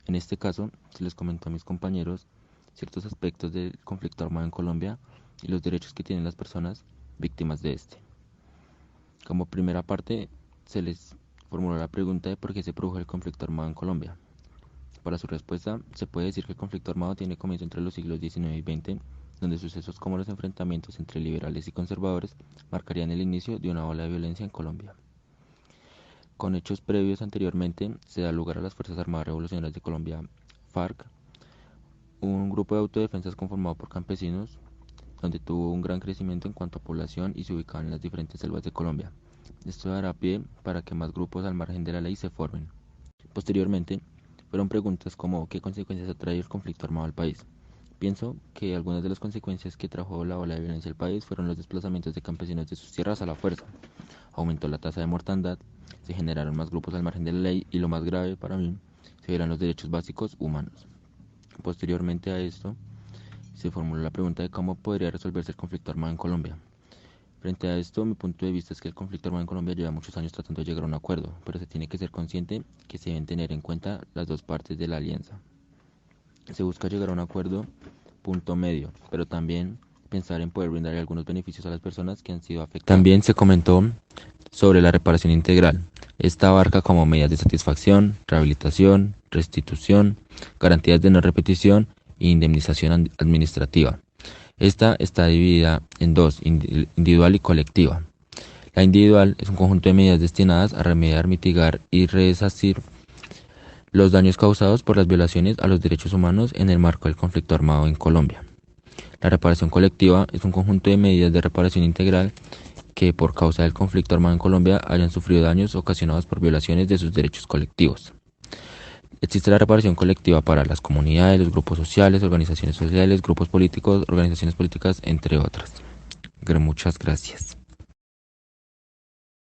En este caso, se les comentó a mis compañeros ciertos aspectos del conflicto armado en Colombia y los derechos que tienen las personas víctimas de este. Como primera parte, se les formuló la pregunta de por qué se produjo el conflicto armado en Colombia. Para su respuesta, se puede decir que el conflicto armado tiene comienzo entre los siglos XIX y XX, donde sucesos como los enfrentamientos entre liberales y conservadores marcarían el inicio de una ola de violencia en Colombia. Con hechos previos anteriormente, se da lugar a las Fuerzas Armadas Revolucionarias de Colombia, FARC, un grupo de autodefensas conformado por campesinos, donde tuvo un gran crecimiento en cuanto a población y se ubicaba en las diferentes selvas de Colombia. Esto dará pie para que más grupos al margen de la ley se formen. Posteriormente, fueron preguntas como ¿qué consecuencias ha traído el conflicto armado al país? Pienso que algunas de las consecuencias que trajo la ola de violencia al país fueron los desplazamientos de campesinos de sus tierras a la fuerza. Aumentó la tasa de mortandad, se generaron más grupos al margen de la ley y lo más grave para mí, se verán los derechos básicos humanos. Posteriormente a esto, se formuló la pregunta de cómo podría resolverse el conflicto armado en Colombia. Frente a esto, mi punto de vista es que el conflicto armado en Colombia lleva muchos años tratando de llegar a un acuerdo, pero se tiene que ser consciente que se deben tener en cuenta las dos partes de la alianza. Se busca llegar a un acuerdo punto medio, pero también pensar en poder brindar algunos beneficios a las personas que han sido afectadas. También se comentó sobre la reparación integral. Esta abarca como medidas de satisfacción, rehabilitación, restitución, garantías de no repetición e indemnización administrativa. Esta está dividida en dos, individual y colectiva. La individual es un conjunto de medidas destinadas a remediar, mitigar y resarcir los daños causados por las violaciones a los derechos humanos en el marco del conflicto armado en Colombia. La reparación colectiva es un conjunto de medidas de reparación integral que por causa del conflicto armado en Colombia hayan sufrido daños ocasionados por violaciones de sus derechos colectivos. Existe la reparación colectiva para las comunidades, los grupos sociales, organizaciones sociales, grupos políticos, organizaciones políticas, entre otras. Muchas gracias.